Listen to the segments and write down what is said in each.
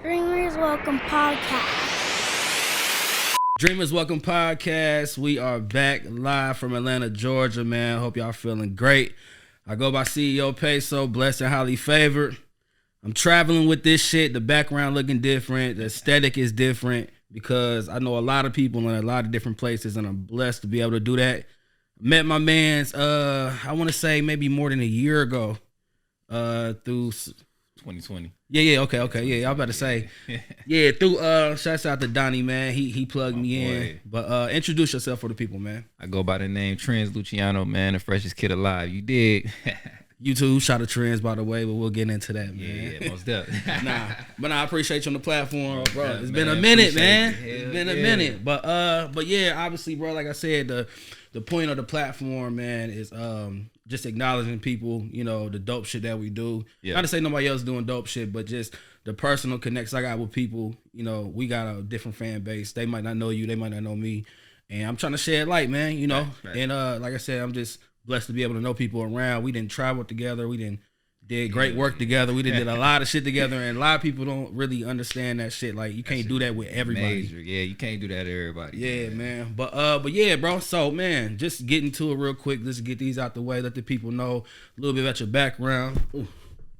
Dreamers Welcome Podcast. Dreamers Welcome Podcast. We are back live from Atlanta, Georgia, man. Hope y'all feeling great. I go by CEO PESO, blessed and highly favored. I'm traveling with this shit. The background looking different. The aesthetic is different because I know a lot of people in a lot of different places, and I'm blessed to be able to do that. Met my mans, I want to say maybe more than a year ago through 2020. Okay. Yeah, I'm about to say. Yeah, through shouts out to Donnie, man. He plugged me in. But introduce yourself for the people, man. I go by the name Trendz Luciano, man, the freshest kid alive. You dig? You too, shout out to Trendz, by the way, but we'll get into that, man. Yeah, most definitely. I appreciate you on the platform, bro. It's been a minute, man. It's been a minute. But yeah, obviously, bro, like I said, the point of the platform, man, is just acknowledging people, you know, the dope shit that we do. Yeah. Not to say nobody else doing dope shit, but just the personal connects I got with people. You know, we got a different fan base. They might not know you, they might not know me. And I'm trying to shed light, man, you know. Right. And like I said, I'm just blessed to be able to know people around. We didn't travel together. We did great work together. We did a lot of shit together, and a lot of people don't really understand that shit. Like, you can't do that with everybody. Major. Yeah, you can't do that to everybody. Yeah, man. But yeah, bro. So, man, just getting to it real quick. Let's get these out the way. Let the people know a little bit about your background,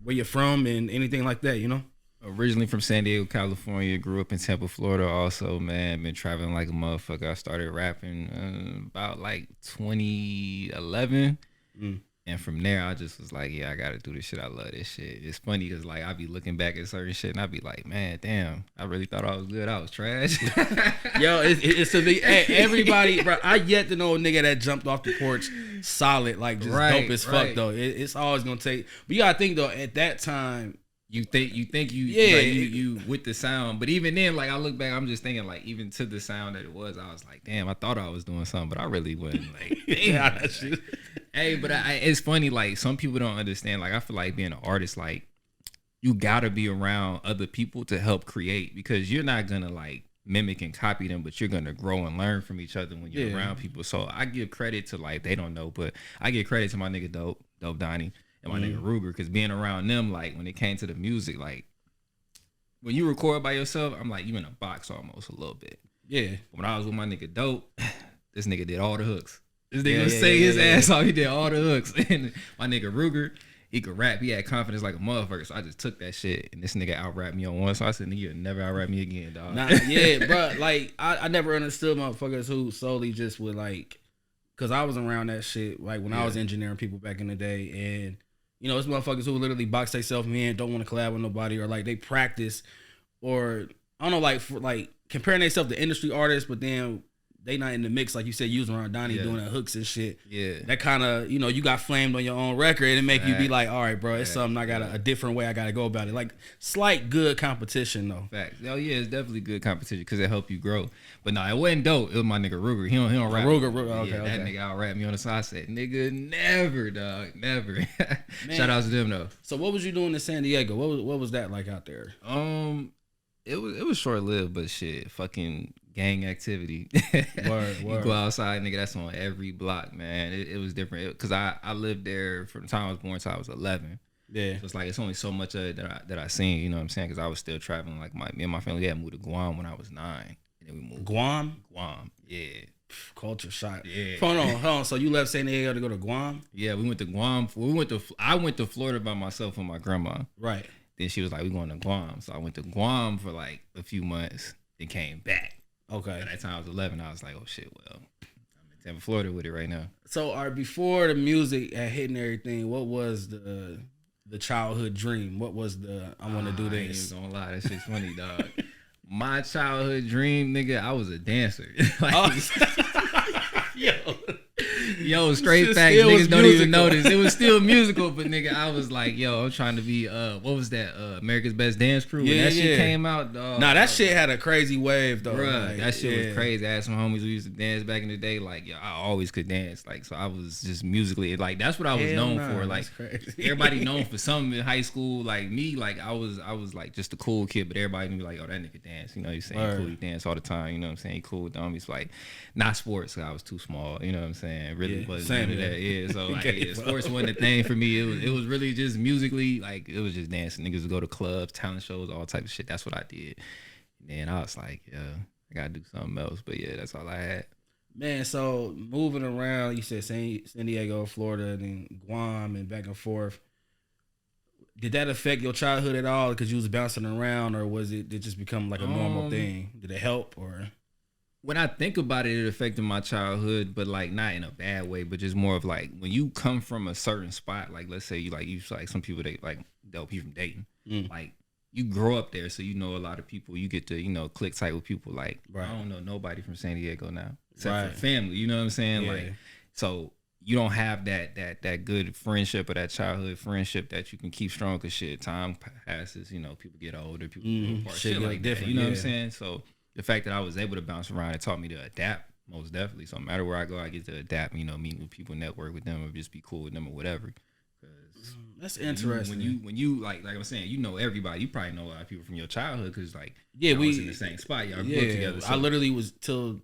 where you're from, and anything like that, you know? Originally from San Diego, California. Grew up in Tampa, Florida also, man. Been traveling like a motherfucker. I started rapping about like 2011. And from there, I just was like, yeah, I got to do this shit. I love this shit. It's funny because, like, I be looking back at certain shit and I be like, man, damn, I really thought I was good. I was trash. Yo, it's a big, everybody, bro, I yet to know a nigga that jumped off the porch solid, like, just dope as fuck, though. It's always going to take, but you got to think, though, at that time, you think you with the sound, but even then, like, I look back, I'm just thinking, like, even to the sound that it was, I was like, damn, I thought I was doing something, but I really wasn't. Like, damn. Hey, but it's funny, like, some people don't understand. Like, I feel like being an artist, like, you gotta be around other people to help create, because you're not gonna, like, mimic and copy them, but you're gonna grow and learn from each other when you're around people. So I give credit to, like, they don't know, but I give credit to my nigga Dope Donnie and my nigga Ruger, because being around them, like, when it came to the music, like, when you record by yourself, I'm like, you in a box almost a little bit. Yeah. When I was with my nigga Dope, this nigga did all the hooks. This nigga would say his ass off. He did all the hooks. And my nigga Ruger, he could rap. He had confidence like a motherfucker. So I just took that shit. And this nigga out-rapped me on one. So I said, nigga, you'll never out-rap me again, dog. Nah, yeah, bro. Like, I never understood motherfuckers who solely just would, like, because I was around that shit, like, when I was engineering people back in the day. And, you know, it's motherfuckers who literally box themselves in, don't want to collab with nobody, or, like, they practice, or, I don't know, like, like comparing themselves to industry artists, but then they not in the mix, like you said, using around Donnie doing the hooks and shit. Yeah. That kind of, you know, you got flamed on your own record, and it make you be like, all right, bro, it's something I got a different way I got to go about it. Like, slight good competition, though. Facts. Oh, yeah, it's definitely good competition because it help you grow. But no, it wasn't Dope. It was my nigga Ruger. He don't rap. Ruger, okay, that nigga out-rap me on the side. I said, nigga, never, dog, never. Shout out to them, though. So what was you doing in San Diego? What was that like out there? It was short-lived, but shit, fucking gang activity. Word. You go outside, nigga, that's on every block, man. It was different because I lived there from the time I was born till I was 11. Yeah. So it's like, it's only so much of it that I seen, you know what I'm saying? Because I was still traveling. Like, me and my family had moved to Guam when I was 9. And then we moved. Guam, yeah. Culture shock. Yeah. Hold on. So you left San Diego to go to Guam? Yeah, we went to Guam. I went to Florida by myself with my grandma. Right. Then she was like, we going to Guam. So I went to Guam for like a few months, then came back. Okay. At that time I was 11. I was like, oh shit, well, I'm in Tampa, Florida with it right now. So before the music had hit and everything, what was the childhood dream? What was I want to do this? I ain't gonna lie, that shit's funny, dog. My childhood dream, nigga, I was a dancer. Yo, straight facts, niggas don't even notice. It was still musical, but nigga, I was like, yo, I'm trying to be, what was that, America's Best Dance Crew? When that shit came out, dog. Nah, that shit had a crazy wave, though. Bruh, like, that shit was crazy. I had some homies who used to dance back in the day. Like, yo, I always could dance. Like, so I was just musically, like, that's what I was known for. Like, everybody known for something in high school. Like, me, like, I was like just a cool kid, but everybody knew, like, oh, that nigga dance. You know, he's saying cool, he dance all the time. You know what I'm saying? He cool with dummies. Like, not sports, 'cause I was too small. You know what I'm saying? Really wasn't into that. Yeah, so like, sports wasn't a thing for me. It was really just musically, like it was just dancing. Niggas would go to clubs, talent shows, all type of shit. That's what I did. And then I was like, yeah, I gotta do something else. But yeah, that's all I had. Man, so moving around, you said San Diego, Florida, then Guam, and back and forth. Did that affect your childhood at all? Because you was bouncing around, or did it just become like a normal thing? Did it help, or? When I think about it, it affected my childhood, but like not in a bad way, but just more of like when you come from a certain spot, like let's say you like some people they like they'll be from Dayton, like you grow up there, so you know a lot of people. You get to click tight with people. Like I don't know nobody from San Diego now except for family. You know what I'm saying? Yeah. Like so. You don't have that good friendship or that childhood friendship that you can keep strong because shit, time passes, people get older, people grow apart, shit like that. You know what I'm saying? So the fact that I was able to bounce around, it taught me to adapt, most definitely. So no matter where I go, I get to adapt, meet with people, network with them, or just be cool with them or whatever. That's interesting. When you like I'm saying, everybody. You probably know a lot of people from your childhood because we was in the same spot. Y'all grew up together. So. I literally was till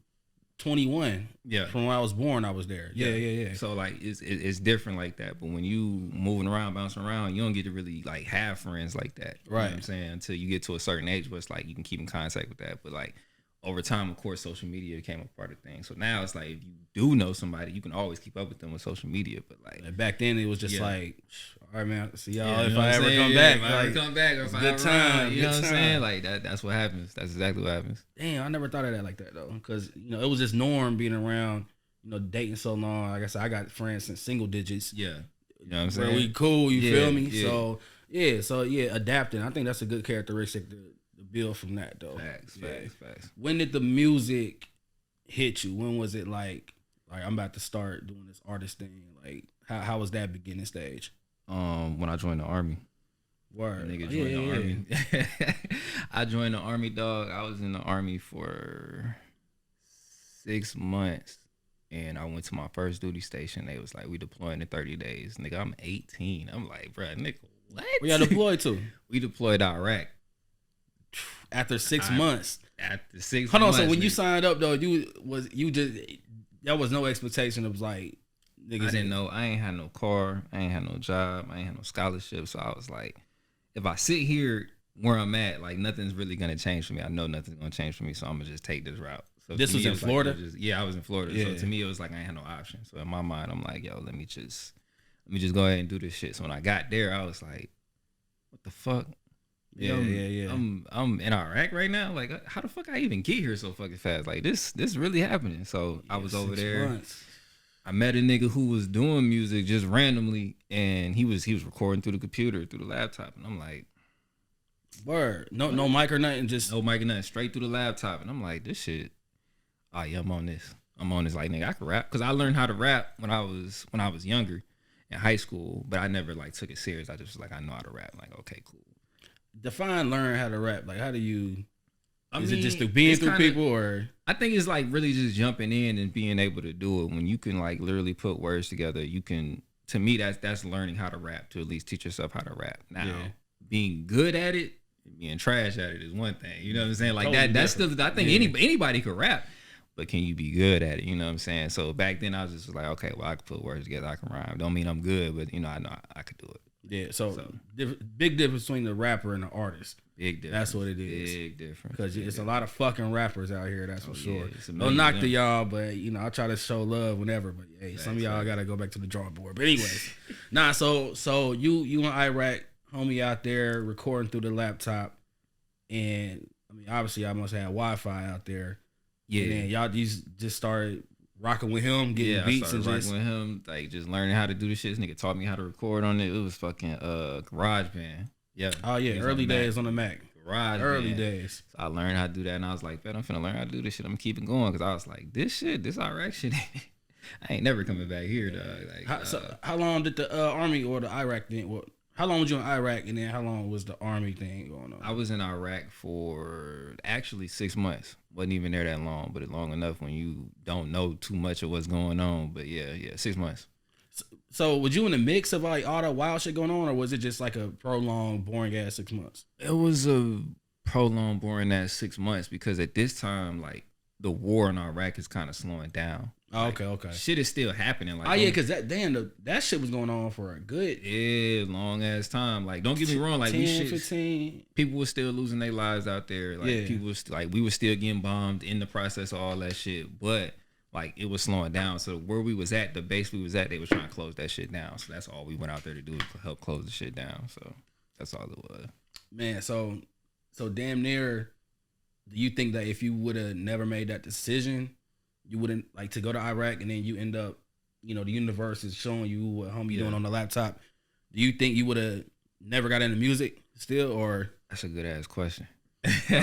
21. Yeah, from when I was born, I was there. Yeah. So like it's different like that. But when you moving around, bouncing around, you don't get to really like have friends like that. You know what I'm saying? Until you get to a certain age where it's like you can keep in contact with that. But like over time, of course, social media became a part of things. So now it's like if you do know somebody, you can always keep up with them with social media. But like back then, it was just like, all right, man, see y'all if I ever come back. If I ever come back, or if I ever time. You know what I'm saying? Like that's what happens. That's exactly what happens. Damn, I never thought of that like that though, because it was just norm being around, dating so long. Like I said, I got friends since single digits. Yeah, you know what I'm saying? Where we cool, you feel me? Yeah. So adapting. I think that's a good characteristic to build from that though. Facts. When did the music hit you? When was it like I'm about to start doing this artist thing? Like how was that beginning stage? When I joined the army. Word. Nigga joined the army. I joined the army, dog. I was in the army for 6 months. And I went to my first duty station. They was like, we deploying in 30 days. Nigga, I'm 18. I'm like, bruh, nigga, what? Where y'all deployed to? We deployed to Iraq. After 6 months. After 6 months. Hold on, so when you signed up though, there was no expectation of like niggas. I didn't know. I ain't had no car. I ain't had no job. I ain't had no scholarship. So I was like, if I sit here where I'm at, like nothing's really gonna change for me. I know nothing's gonna change for me, so I'm gonna just take this route. So this was in Florida? I was in Florida. Yeah. So to me, it was like I ain't had no option. So in my mind, I'm like, yo, let me just go ahead and do this shit. So when I got there, I was like, what the fuck? Yeah. I'm in Iraq right now. Like, how the fuck I even get here so fucking fast? Like, this really happening. So I was over there. Months. I met a nigga who was doing music just randomly, and he was recording through the computer, through the laptop, and I'm like, word, no mic or nothing, just no mic or nothing, straight through the laptop, and I'm like, this shit. Oh yeah, I'm on this. Like, nigga, I can rap because I learned how to rap when I was younger in high school, but I never like took it serious. I just was like, I know how to rap. I'm like, okay, cool. Define learn how to rap. Like, how do you? Is it just through being through people, or? I think it's like really just jumping in and being able to do it. When you can like literally put words together, you can. To me, that's learning how to rap. To at least teach yourself how to rap. Now, being good at it, being trash at it is one thing. You know what I'm saying? Like totally that's still. I think anybody could rap, but can you be good at it? You know what I'm saying? So back then, I was just like, okay, well, I can put words together, I can rhyme. Don't mean I'm good, but I know I could do it. Yeah, so big difference between the rapper and the artist. Big difference. That's what it is. Big difference. Because it's a lot of fucking rappers out here, that's for sure. Yeah, don't knock to y'all, but I try to show love whenever. But hey, some of y'all gotta go back to the drawing board. But anyways, so you in Iraq, homie out there recording through the laptop, and I mean obviously I must have Wi-Fi out there. Yeah. And then y'all just started rocking with him, getting beats and rocking with him, like just learning how to do the shit. This nigga taught me how to record on it. It was fucking GarageBand. Yeah. Oh yeah, early days on the Mac. GarageBand. Early days. So I learned how to do that, and I was like, man, I'm finna learn how to do this shit. I'm gonna keep it going because I was like, this Iraq shit. I ain't never coming back here, dog. Like, how long did the army or the Iraq thing? What? How long was you in Iraq, and then how long was the army thing going on? I was in Iraq for actually 6 months. Wasn't even there that long, but long enough when you don't know too much of what's going on. But yeah, 6 months. So was you in a mix of like all the wild shit going on, or was it just like a prolonged, boring ass 6 months? It was a prolonged, boring ass 6 months because at this time, like the war in Iraq is kind of slowing down. Oh, okay. Shit is still happening. Like, because that shit was going on for a good long ass time. Like, don't get me wrong. Like, 15. People were still losing their lives out there. Like, people was like, we were still getting bombed in the process of all that shit. But like, it was slowing down. So where we was at, the base we was at, they was trying to close that shit down. So that's all we went out there to do, to help close the shit down. So that's all it was. Man, so damn near. Do you think that if you would have never made that decision, you wouldn't like to go to Iraq and then you end up, the universe is showing you what homie doing on the laptop? Do you think you would have never got into music still, or? That's a good ass question,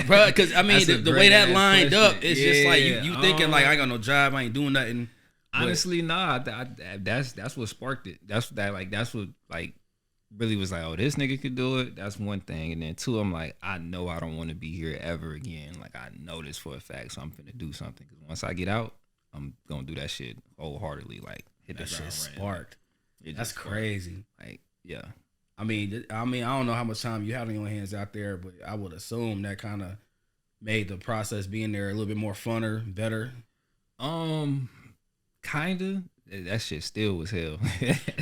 bro. Because I mean, the way that lined up, it's just like you thinking like I ain't got no job, I ain't doing nothing. Honestly, nah. That's what sparked it. That's what really was like, oh, this nigga could do it. That's one thing. And then two, I'm like, I know I don't want to be here ever again. Like, I know this for a fact, so I'm finna do something. Because once I get out, I'm gonna do that shit wholeheartedly. Like, hit that shit sparked. That's crazy. Like, yeah. I mean, I don't know how much time you have on your hands out there, but I would assume that kind of made the process being there a little bit more funner, better. Kinda. That shit still was hell.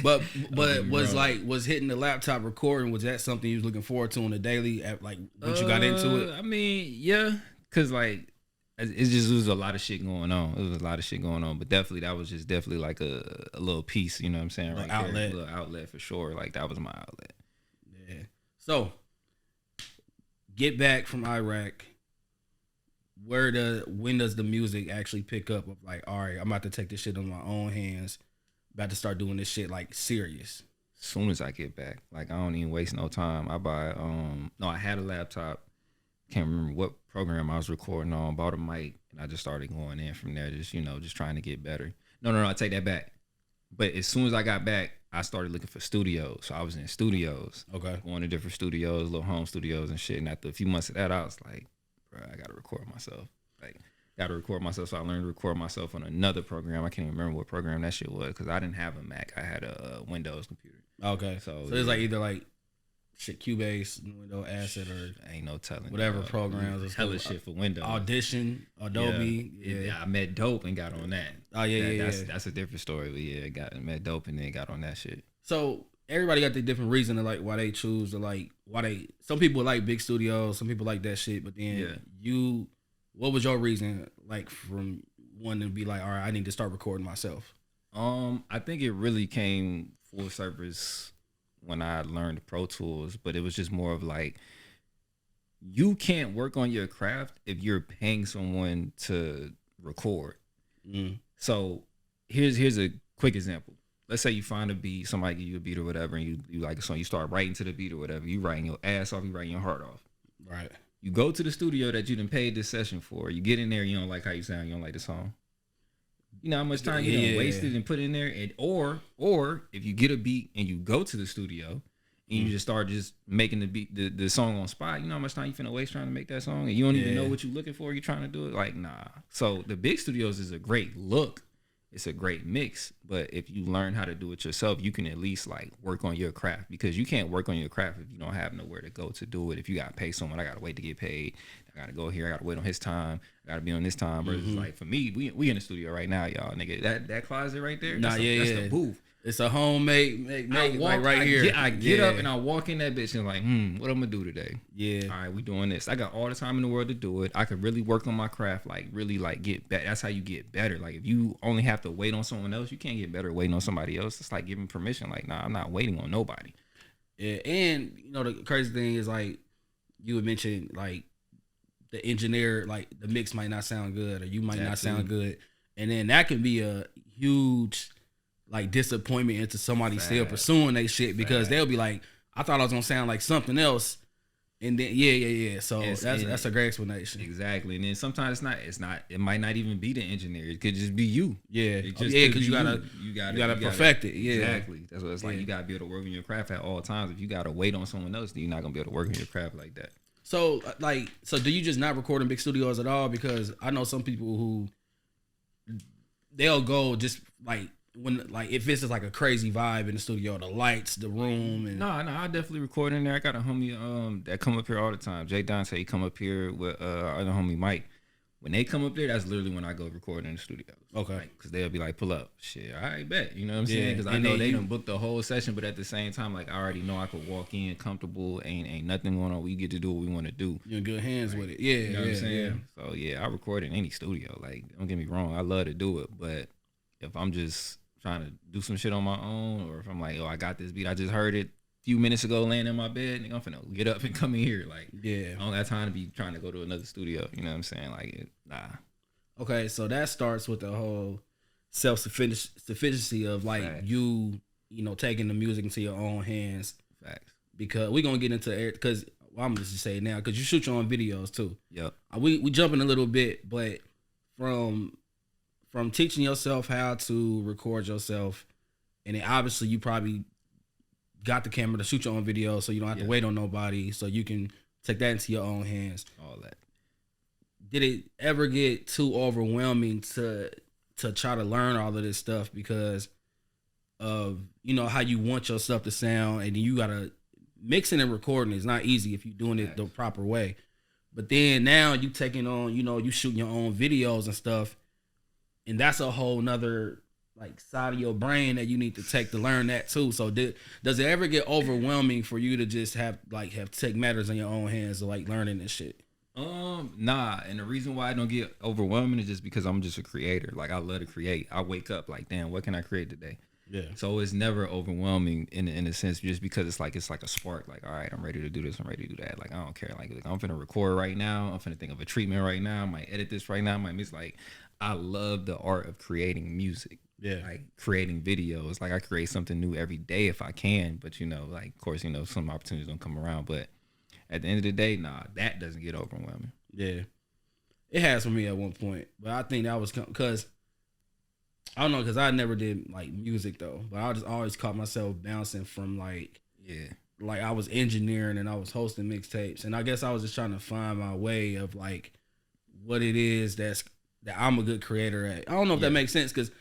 but was hitting the laptop recording, was that something you was looking forward to on the daily once you got into it? I mean, yeah, because like it was a lot of shit going on. It was a lot of shit going on, but definitely that was just definitely like a little piece, you know what I'm saying? Right, outlet. A little outlet for sure. Like, that was my outlet. Yeah. So get back from Iraq. When does the music actually pick up of like, all right, I'm about to take this shit on my own hands, about to start doing this shit like serious? As soon as I get back, like, I don't even waste no time. I had a laptop, can't remember what program I was recording on, bought a mic, and I just started going in from there, just trying to get better. No, I take that back. But as soon as I got back, I started looking for studios. So I was in studios, going to different studios, little home studios and shit. And after a few months of that, I was like, bro, I gotta record myself. So I learned to record myself on another program. I can't even remember what program that shit was because I didn't have a Mac. I had a Windows computer. Okay. So it's like either like shit Cubase, Windows Asset, or ain't no telling. Whatever programs. Hella shit for Windows. Audition, Adobe. Yeah, I met Dope and got on that. Oh yeah, That's a different story. But yeah, met Dope and then got on that shit. So everybody got the different reason to like why they choose to like some people like big studios, some people like that shit, but then what was your reason like from wanting to be like, all right, I need to start recording myself? I think it really came full service when I learned Pro Tools, but it was just more of like, you can't work on your craft if you're paying someone to record. So here's a quick example. Let's say you find a beat, somebody give you a beat or whatever, and you like a song, you start writing to the beat or whatever. You writing your ass off, you writing your heart off. Right. You go to the studio that you done paid this session for. You get in there, you don't like how you sound, you don't like the song. You know how much time you done wasted and put in there? And or if you get a beat and you go to the studio and you just start making the beat, the song on spot, you know how much time you finna waste trying to make that song? And you don't even know what you're looking for, you're trying to do it? Like, nah. So the big studios is a great look. It's a great mix, but if you learn how to do it yourself, you can at least like work on your craft, because you can't work on your craft if you don't have nowhere to go to do it. If you got to pay someone, I got to wait to get paid. I got to go here. I got to wait on his time. I got to be on this time. Versus like for me, we in the studio right now, y'all, nigga. That closet right there, that's the booth. It's a homemade like right here. I get up and I walk in that bitch and like, what I'm gonna do today? Yeah. All right, we doing this. I got all the time in the world to do it. I could really work on my craft, like really like get better. That's how you get better. Like if you only have to wait on someone else, you can't get better waiting on somebody else. It's like giving permission. Like, nah, I'm not waiting on nobody. Yeah, and the crazy thing is like you would mention like the engineer, like the mix might not sound good or you might not sound good, and then that can be a huge like disappointment into somebody still pursuing that shit, because they'll be like, I thought I was gonna sound like something else, and then So that's a great explanation. Exactly, and then sometimes it's not. It might not even be the engineer. It could just be you. Yeah, because you gotta perfect it. Yeah, exactly. That's what it's like. You gotta be able to work on your craft at all times. If you gotta wait on someone else, then you're not gonna be able to work on your craft like that. So do you just not record in big studios at all? Because I know some people who they'll go just like, when like if it's just like a crazy vibe in the studio, the lights, the room, and no, I definitely record in there. I got a homie that come up here all the time. Jay Dante, he come up here with other homie Mike. When they come up there, that's literally when I go record in the studio. Okay. Like, cause they'll be like, pull up. Shit, all right, bet. You know what I'm saying? Because I know they done booked the whole session, but at the same time, like, I already know I could walk in comfortable. Ain't nothing going on. We get to do what we want to do. You're in good hands with it. Yeah, you know what I'm saying? Yeah. So, yeah, I record in any studio. Like, don't get me wrong. I love to do it. But if I'm just trying to do some shit on my own, or if I'm like, oh, I got this beat, I just heard it a few minutes ago laying in my bed, nigga, I'm finna get up and come in here. Like, I don't got time to be trying to go to another studio. You know what I'm saying? Like, nah. Okay, so that starts with the whole self-sufficiency of like Facts. you know, taking the music into your own hands. Facts. Because we're gonna get into it, because I'm just say it now, because you shoot your own videos too. Yep. We jumping a little bit, but from teaching yourself how to record yourself, and then obviously you probably got the camera to shoot your own video, so you don't have to wait on nobody, so you can take that into your own hands. All that. Did it ever get too overwhelming to try to learn all of this stuff because of, you know, how you want your stuff to sound, and then you gotta mixing and recording is not easy if you're doing it the proper way. But then now you taking on, you know, you shooting your own videos and stuff, and that's a whole nother like side of your brain that you need to take to learn that too. So does it ever get overwhelming for you to just have to take matters in your own hands, like learning this shit? Nah, and the reason why I don't get overwhelming is just because I'm just a creator. Like, I love to create. I wake up like, damn, what can I create today? Yeah. So it's never overwhelming in a sense, just because it's like a spark. Like, all right, I'm ready to do this. I'm ready to do that. Like, I don't care. Like I'm finna record right now. I'm finna think of a treatment right now. I might edit this right now. I might miss. Like, I love the art of creating music. Yeah. Like creating videos. Like, I create something new every day if I can. But, you know, like, of course, you know, some opportunities don't come around. But at the end of the day, nah, that doesn't get overwhelming. Yeah. It has for me at one point. But I think that was because, I don't know, because I never did like music though. But I just always caught myself bouncing from like, like I was engineering and I was hosting mixtapes. And I guess I was just trying to find my way of like what it is that I'm a good creator at. I don't know if that makes sense, because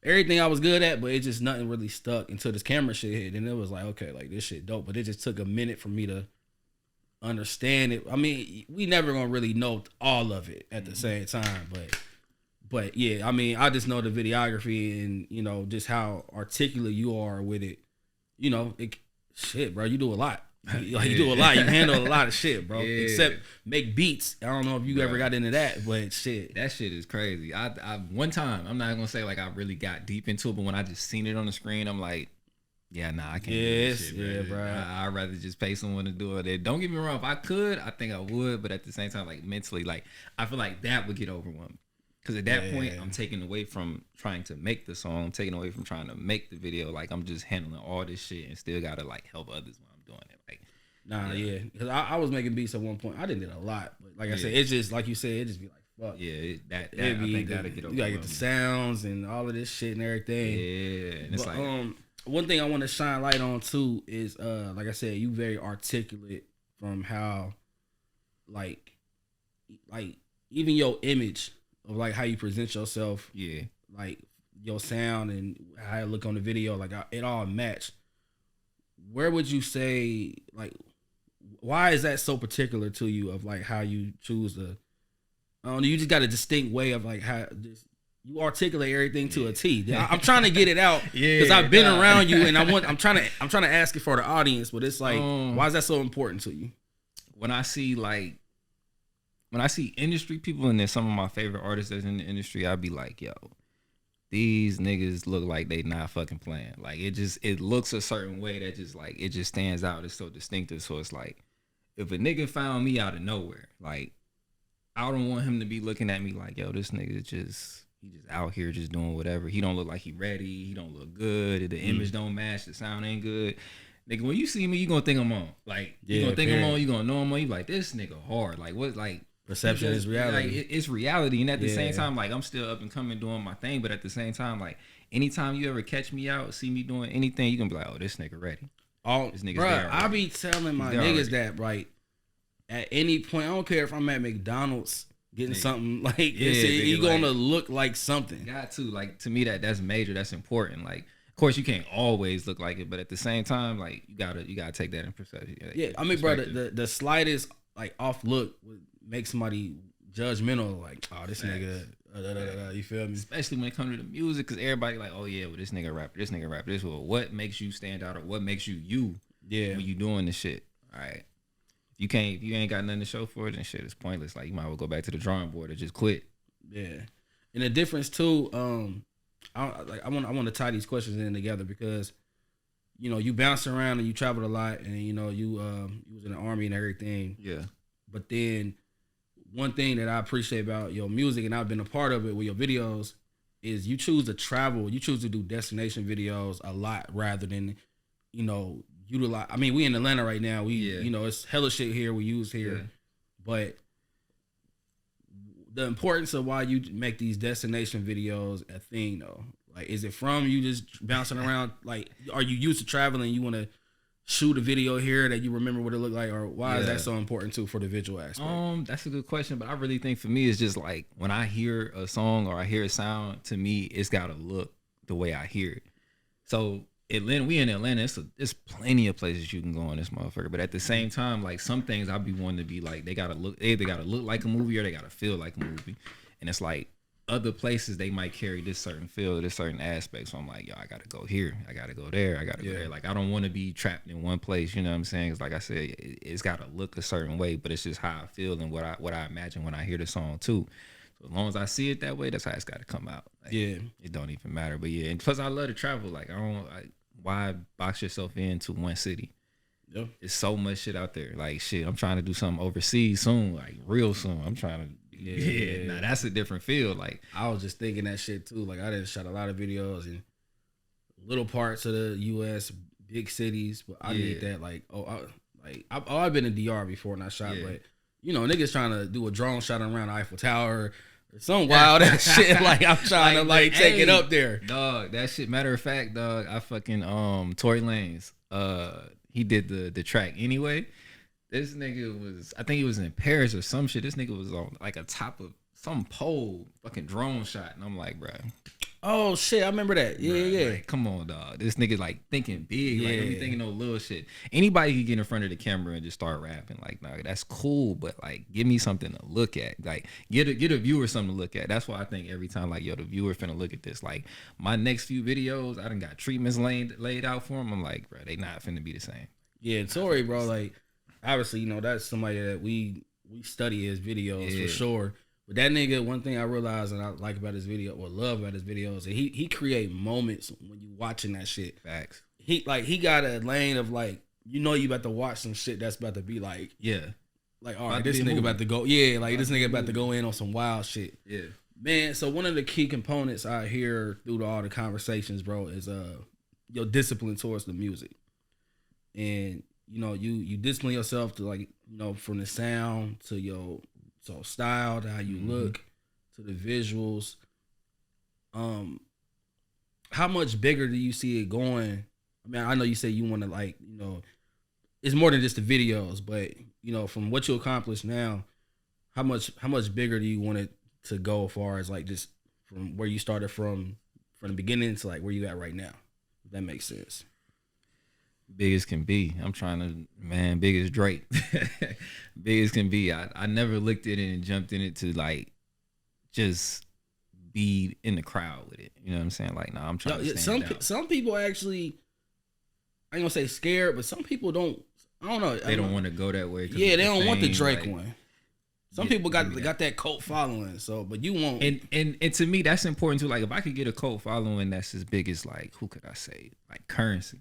everything I was good at, but it just nothing really stuck until this camera shit hit. And it was like, okay, like this shit dope. But it just took a minute for me to understand it. I mean, we never gonna really know all of it at the same time, but yeah, I mean, I just know the videography and, you know, just how articulate you are with it. You know, shit, bro, you do a lot. Like, you do a lot. You handle a lot of shit, bro. Yeah. Except make beats. I don't know if you ever got into that, but shit, that shit is crazy. I one time, I'm not gonna say like I really got deep into it, but when I just seen it on the screen, I'm like, yeah, nah, I can't do this shit, bro. I'd rather just pay someone to do it. Don't get me wrong, if I could, I think I would, but at the same time, like mentally, like I feel like that would get overwhelming. Because at that point, I'm taking away from trying to make the song, I'm taking away from trying to make the video. Like, I'm just handling all this shit and still gotta like help others when I'm doing it. Like, nah, because I was making beats at one point. I didn't do a lot, but like I said, it's just like you said, it just be like, fuck. Yeah, I think that'll get overwhelming. You gotta get the sounds and all of this shit and everything. Yeah, and it's like one thing I want to shine light on too is like I said, you very articulate from how like even your image of like how you present yourself, like your sound and how you look on the video, like it all match. Where would you say, like, why is that so particular to you, of like how you choose to, I don't know, you just got a distinct way of like how just you articulate everything to a T. I'm trying to get it out because I've been around you, and I'm trying to ask it for the audience, but it's like, why is that so important to you? When I see industry people, and then some of my favorite artists that's in the industry, I'd be like, yo, these niggas look like they not fucking playing. Like, it looks a certain way that just like, it just stands out. It's so distinctive. So it's like, if a nigga found me out of nowhere, like, I don't want him to be looking at me like, yo, this nigga he just out here just doing whatever. He don't look like he ready. He don't look good. The image don't match. The sound ain't good. Nigga, when you see me, you gonna think I'm on. Like, you gonna think I'm on. You gonna know I'm on. You like, this nigga hard. Like, what? Like, perception is reality. Like, it's reality. And at the same time, like, I'm still up and coming doing my thing. But at the same time, like, anytime you ever catch me out, see me doing anything, you gonna be like, oh, this nigga ready. This nigga's there. I be telling my niggas that, right, at any point, I don't care if I'm at McDonald's getting something, like, you gonna look like something. Got to, like, to me, that's major. That's important. Like, of course, you can't always look like it, but at the same time, like, you gotta take that in perspective. Yeah, I mean, bro, the slightest like off look would make somebody judgmental. Like, oh, this nigga, you feel me? Especially when it comes to the music, because everybody like, oh yeah, well this nigga rapper, this. Well, what makes you stand out, or what makes you you? Yeah, when you doing this shit. All right, if you ain't got nothing to show for it, then shit is pointless. Like you might as well go back to the drawing board or just quit. Yeah, and the difference too. I want to tie these questions in together because, you know, you bounce around and you traveled a lot, and you know you was in the army and everything. Yeah. But then one thing that I appreciate about your music, and I've been a part of it with your videos, is you choose to travel. You choose to do destination videos a lot rather than, you know, utilize. I mean, we in Atlanta right now. You know, it's hella shit here we use here, but the importance of why you make these destination videos a thing though. Like, is it from you just bouncing around? Like, are you used to traveling? You want to shoot a video here that you remember what it looked like, or why is that so important too for the visual aspect? That's a good question, but I really think for me it's just like when I hear a song or I hear a sound, to me it's gotta look the way I hear it. So Atlanta, we in Atlanta, it's plenty of places you can go in this motherfucker, but at the same time, like some things I be wanting to be like, they either gotta look like a movie or they gotta feel like a movie, and it's like other places they might carry this certain feel, this certain aspect. So I'm like, yo, I gotta go here, I gotta go there, I gotta go there. Like I don't want to be trapped in one place. You know what I'm saying? It's like I said, it's gotta look a certain way, but it's just how I feel and what I imagine when I hear the song too. So as long as I see it that way, that's how it's gotta come out. Like, it don't even matter. But yeah, and plus I love to travel. Like why box yourself into one city? Yeah. There's so much shit out there. Like shit, I'm trying to do something overseas soon, like real soon. I'm trying to. Nah, that's a different feel. Like I was just thinking that shit too. Like I done shot a lot of videos in little parts of the U.S., big cities, but I need that. Like I've been in DR before and I shot, but you know, niggas trying to do a drone shot around the Eiffel Tower or some wild ass shit. Like I'm trying to like take it up there, dog. That shit. Matter of fact, dog, I fucking Tory Lanez. He did the track anyway. This nigga was, I think he was in Paris or some shit. This nigga was on like a top of some pole, fucking drone shot. And I'm like, bro. Oh shit, I remember that. Yeah. Like, come on, dog. This nigga like thinking big. Like, don't be thinking no little shit. Anybody can get in front of the camera and just start rapping. Like, nah, that's cool, but like, give me something to look at. Like, get a viewer something to look at. That's why I think every time, like, yo, the viewer finna look at this. Like, my next few videos, I done got treatments laid out for them. I'm like, bro, they not finna be the same. Yeah, Tory, bro, like, obviously, you know, that's somebody that we study his videos for sure. But that nigga, one thing I realized and I like about his video, or love about his videos, is he create moments when you watching that shit. Facts. He got a lane of like, you know, you about to watch some shit that's about to be like, like, all right, this nigga about to go, this nigga about to go in on some wild shit. Yeah, man. So one of the key components I hear through all the conversations, bro, is your discipline towards the music, and you know, you discipline yourself to, like, you know, from the sound to your style to how you look to the visuals. How much bigger do you see it going? I mean, I know you say you want to, like, you know, it's more than just the videos, but you know, from what you accomplish now, how much bigger do you want it to go as far as like just from where you started from the beginning to like where you at right now? If that makes sense. Big as can be. I'm trying to, man, big as Drake. Big as can be. I never looked at it and jumped in it to like just be in the crowd with it. You know what I'm saying? Like, nah, I'm trying to stand out. Some people actually, I ain't gonna say scared, but some people don't. I don't know. They don't want to go that way. Yeah, they don't want the Drake one. Some people got that cult following, so but you won't. And to me, that's important too. Like, if I could get a cult following that's as big as, like, who could I say? Like Currency.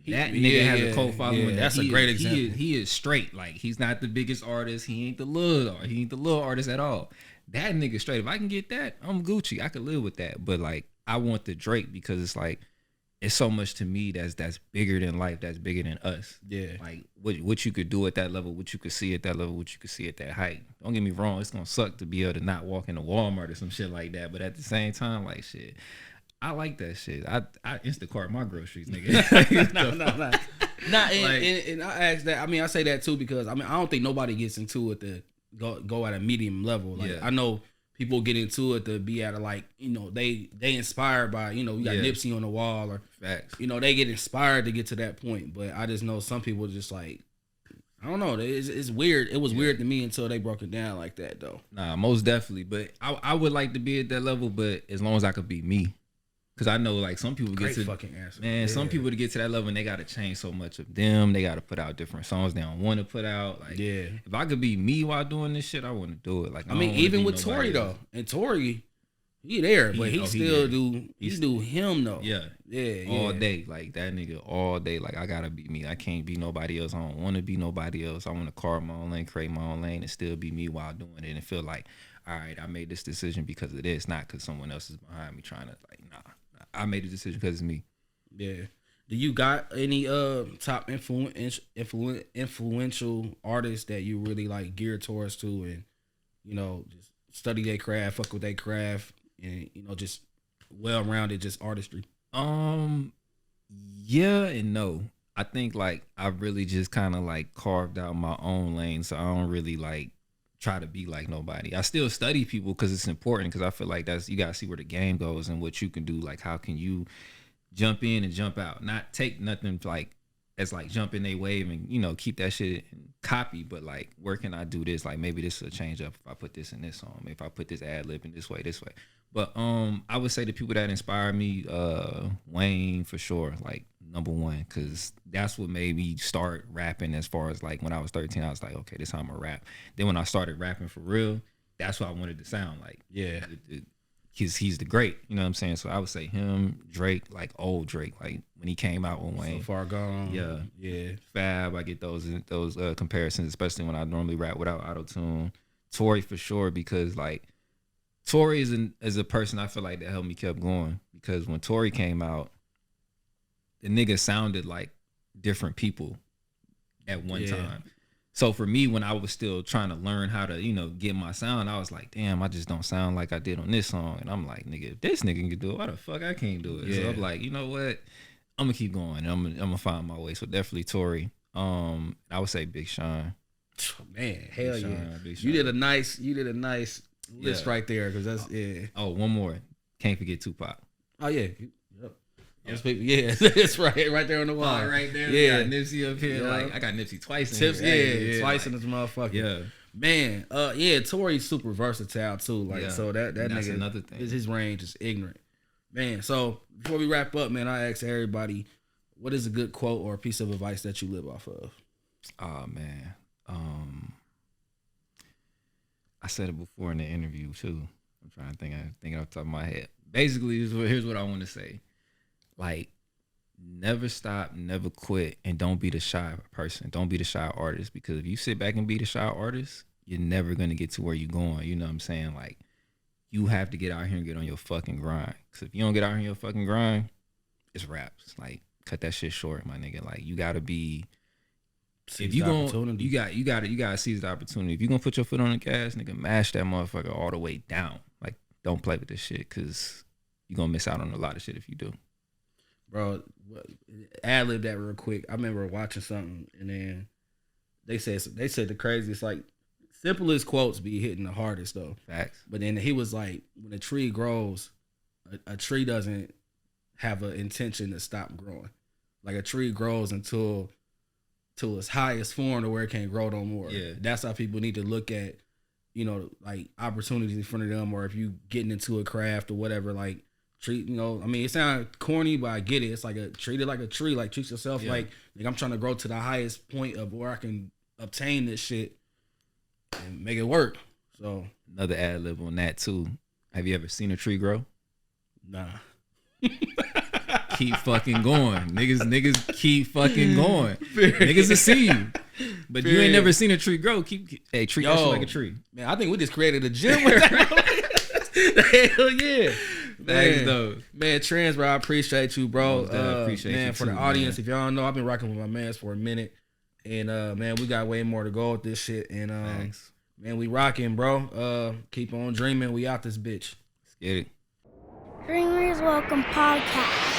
That nigga has a cult following. Yeah, that's a great example. He is straight. Like, he's not the biggest artist. He ain't the little artist at all. That nigga straight. If I can get that, I'm Gucci. I could live with that. But like, I want the Drake because it's like, it's so much to me that's bigger than life. That's bigger than us. Yeah. Like what you could do at that level, what you could see at that level, what you could see at that height. Don't get me wrong. It's gonna suck to be able to not walk into Walmart or some shit like that. But at the same time, like, shit, I like that shit. I Instacart my groceries, nigga. No. And I ask that. I mean, I say that too because I don't think nobody gets into it to go at a medium level. Like, I know people get into it to be at a, like, you know, they inspired by, you know, you got Nipsey on the wall, or facts. You know, they get inspired to get to that point. But I just know some people just like, I don't know. It's weird. It was weird to me until they broke it down like that, though. Nah, most definitely. But I would like to be at that level, but as long as I could be me. Because I know, like, some people get to fucking answer. Man, some people to get to that level and they got to change so much of them. They got to put out different songs they don't want to put out. Like, if I could be me while doing this shit, I want to do it. Like, I mean, even with Tory though, and Tory, he there, but he still do him though. Yeah, all day, like that nigga, all day. Like, I gotta be me. I can't be nobody else. I don't want to be nobody else. I want to carve my own lane, create my own lane, and still be me while doing it, and feel like, all right, I made this decision because of this, not because someone else is behind me trying to, like, nah. I made the decision because it's me. Yeah. Do you got any top influential artists that you really like geared towards to, and just study their craft, fuck with their craft, and just well-rounded just artistry? Yeah and no. I think like I really just kind of like carved out my own lane, so I don't really like try to be like nobody. I still study people because it's important, because I feel like you gotta see where the game goes and what you can do. Like, how can you jump in and jump out, not take nothing like as like jump in they wave and keep that shit and copy, but like, where can I do this? Like, maybe this will change up if I put this in this song, if I put this ad lib in this way. But I would say the people that inspire me, Wayne for sure, like number one, because that's what made me start rapping. As far as like when I was 13, I was like, okay, this is how I'm gonna rap. Then when I started rapping for real, that's what I wanted to sound like. Yeah, he's the great, you know what I'm saying? So I would say him, Drake, like old Drake, like when he came out with Wayne. So Far Gone. Yeah. Fab, I get those comparisons, especially when I normally rap without auto-tune. Tory for sure, because like Tory is a person I feel like that helped me keep going, because when Tory came out, the nigga sounded like different people at one time. So for me, when I was still trying to learn how to, get my sound, I was like, damn, I just don't sound like I did on this song. And I'm like, nigga, if this nigga can do it, why the fuck I can't do it? Yeah. So I'm like, you know what? I'm gonna keep going. I'm gonna find my way. So definitely Tory. I would say Big Sean. Oh, man, hell yeah. You did a nice list right there, because that's Oh, one more. Can't forget Tupac. Oh yeah. Those people, it's right there on the wall. Right there. Yeah, got Nipsey up here. Like, I got Nipsey twice in here. Twice in this motherfucker. Yeah, man. Tory's super versatile too. Like, so that that's nigga, another thing. His range is ignorant, man. So before we wrap up, man, I ask everybody, what is a good quote or a piece of advice that you live off of? Oh man, I said it before in the interview too. I'm trying to think off the top of my head. Basically, here's what I want to say. Like, never stop, never quit, and don't be the shy person. Don't be the shy artist, because if you sit back and be the shy artist, you're never going to get to where you're going. You know what I'm saying? Like, you have to get out here and get on your fucking grind. Because if you don't get out here on your fucking grind, it's raps. Like, cut that shit short, my nigga. Like, you got to be... If you going you gotta seize the opportunity. If you gonna put your foot on the gas, nigga, mash that motherfucker all the way down. Like, don't play with this shit, because you're gonna miss out on a lot of shit if you do. Bro, ad-lib that real quick. I remember watching something, and then they said the craziest, like, simplest quotes be hitting the hardest though. Facts. But then he was like, when a tree grows, a tree doesn't have an intention to stop growing. Like, a tree grows until its highest form to where it can't grow no more. Yeah. That's how people need to look at, like, opportunities in front of them, or if you getting into a craft or whatever, like, treat, I mean, it sounds corny, but I get it. It's like treat it like a tree. Like, treat yourself like I'm trying to grow to the highest point of where I can obtain this shit and make it work. So another ad lib on that too. Have you ever seen a tree grow? Nah. Keep fucking going. Niggas keep fucking going. Niggas will see you. But you ain't never seen a tree grow. Treat that shit like a tree. Man, I think we just created a gym with that. Hell yeah. Man, Trendz, bro, I appreciate you, bro. Appreciate man, you for too, the audience, man. if y'all don't know, I've been rocking with my mans for a minute. And man, we got way more to go with this shit. And man, we rocking, bro. Keep on dreaming. We out this bitch. Let's get it. Dreamers Welcome Podcast.